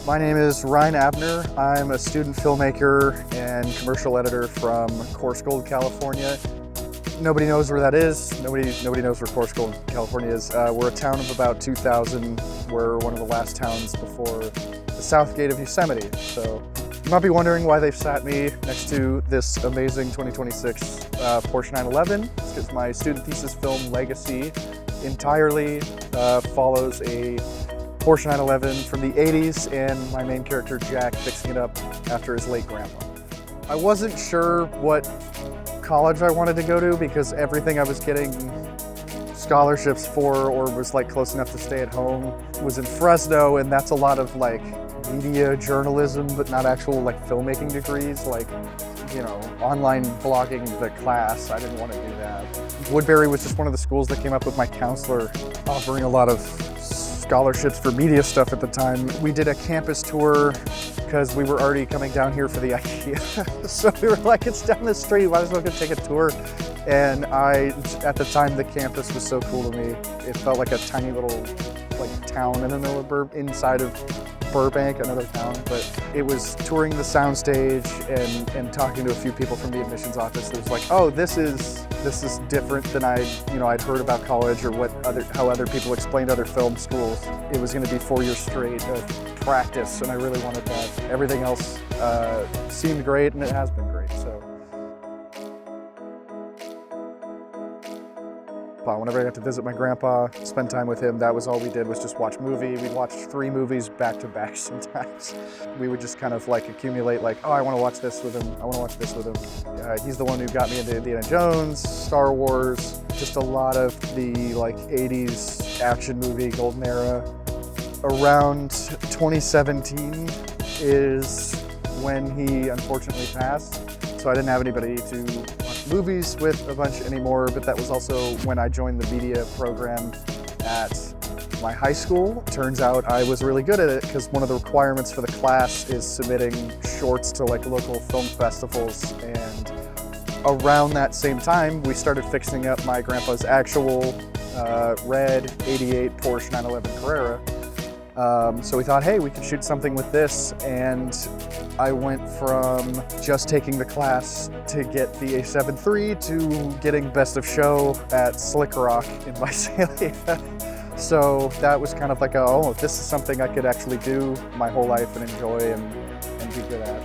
My name is Ryan Abner. I'm a student filmmaker and commercial editor from Coarse Gold, California. Nobody knows where that is. Nobody knows where Coarse Gold, California is. We're a town of about 2,000. We're one of the last towns before the south gate of Yosemite. So you might be wondering why they've sat me next to this amazing 2026 Porsche 911. It's because my student thesis film Legacy entirely follows a Porsche 911 from the 80s and my main character Jack fixing it up after his late grandpa. I wasn't sure what college I wanted to go to because everything I was getting scholarships for or was like close enough to stay at home was in Fresno, and that's a lot of like media journalism but not actual like filmmaking degrees, like, you know, online blogging the class. I didn't want to do that. Woodbury was just one of the schools that came up with my counselor offering a lot of scholarships for media stuff at the time. We did a campus tour because we were already coming down here for the IKEA. So we were like, it's down the street, might as well go take a tour. And at the time, the campus was so cool to me. It felt like a tiny little like town in the middle of inside of Burbank, another town. But it was touring the soundstage and talking to a few people from the admissions office. It was like, oh, this is different than I'd heard about college or how other people explained other film schools. It was going to be 4 years straight of practice, and I really wanted that. Everything else seemed great, and it has been great. So, whenever I got to visit my grandpa, spend time with him, that was all we did, was just watch movies. We'd watch 3 movies back to back sometimes. We would just kind of like accumulate like, oh, I want to watch this with him. I want to watch this with him. He's the one who got me into Indiana Jones, Star Wars, just a lot of the like 80s action movie golden era. Around 2017 is when he unfortunately passed. So I didn't have anybody to watch movies with a bunch anymore, but that was also when I joined the media program at my high school. Turns out I was really good at it because one of the requirements for the class is submitting shorts to like local film festivals. And around that same time, we started fixing up my grandpa's actual red 88 Porsche 911 Carrera. So we thought, hey, we could shoot something with this, and I went from just taking the class to get the A7 III to getting Best of Show at Slick Rock in Visalia. So that was kind of like, oh, this is something I could actually do my whole life and enjoy and be good at.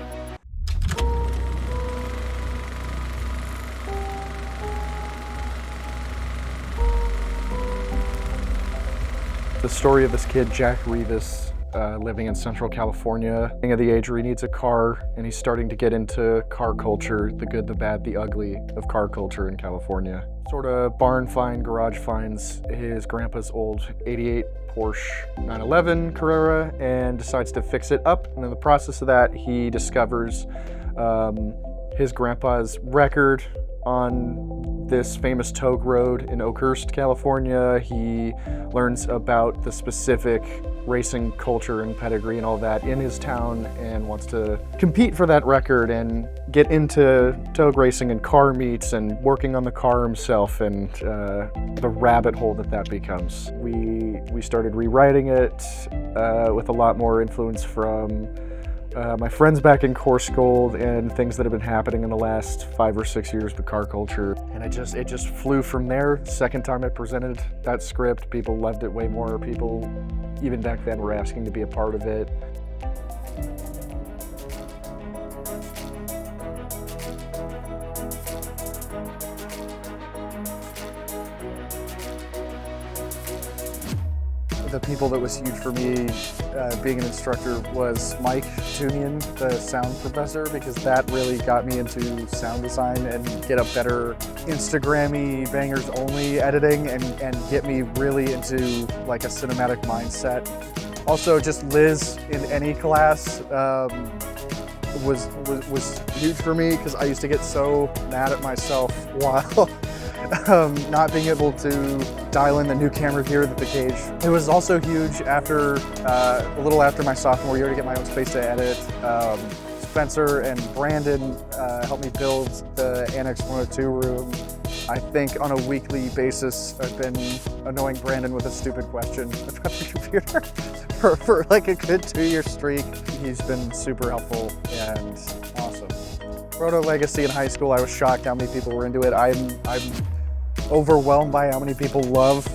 The story of this kid, Jack Rivas, living in Central California, at the age where he needs a car, and he's starting to get into car culture, the good, the bad, the ugly of car culture in California. Sort of barn find, garage finds his grandpa's old 88 Porsche 911 Carrera and decides to fix it up. And in the process of that, he discovers his grandpa's record on this famous Togue Road in Oakhurst, California. He learns about the specific racing culture and pedigree and all that in his town and wants to compete for that record and get into Togue racing and car meets and working on the car himself, and the rabbit hole that becomes. We started rewriting it with a lot more influence from my friends back in Coarse Gold and things that have been happening in the last 5 or 6 years with car culture. And it just flew from there. Second time I presented that script, people loved it way more. People, even back then, were asking to be a part of it. The people that was huge for me being an instructor was Mike Tunian, the sound professor, because that really got me into sound design and get a better Instagram-y, bangers only editing and get me really into like a cinematic mindset. Also, just Liz in any class was huge for me because I used to get so mad at myself while not being able to dial in the new camera gear that the cage. It was also huge after, a little after my sophomore year to get my own space to edit. Spencer and Brandon helped me build the Annex 102 room. I think on a weekly basis, I've been annoying Brandon with a stupid question about the computer for like a good 2-year streak. He's been super helpful and awesome. Proto Legacy in high school, I was shocked how many people were into it. I'm overwhelmed by how many people love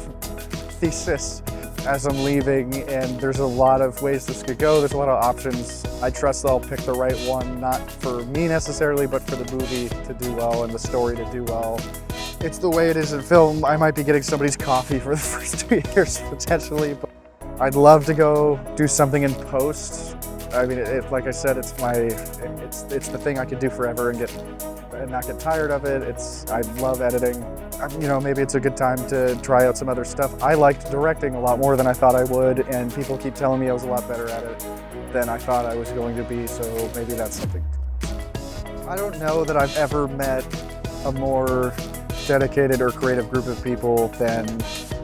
Thesis as I'm leaving, and there's a lot of ways this could go. There's a lot of options. I trust that I'll pick the right one, not for me necessarily, but for the movie to do well and the story to do well. It's the way it is in film. I might be getting somebody's coffee for the first 2 years potentially, but I'd love to go do something in post. I mean, like I said, it's the thing I could do forever and not get tired of it. I love editing. You know, maybe it's a good time to try out some other stuff. I liked directing a lot more than I thought I would, and people keep telling me I was a lot better at it than I thought I was going to be, so maybe that's something. I don't know that I've ever met a more dedicated or creative group of people than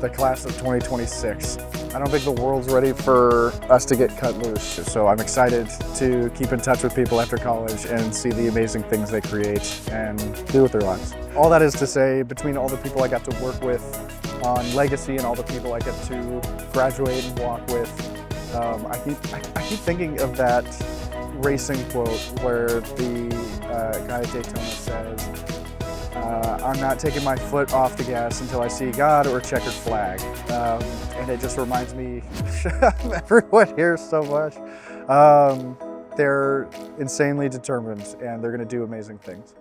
the class of 2026. I don't think the world's ready for us to get cut loose, so I'm excited to keep in touch with people after college and see the amazing things they create and do with their lives. All that is to say, between all the people I got to work with on Legacy and all the people I get to graduate and walk with, I keep thinking of that racing quote where the guy at Daytona says, I'm not taking my foot off the gas until I see God or a checkered flag. And it just reminds me of everyone here so much. They're insanely determined and they're going to do amazing things.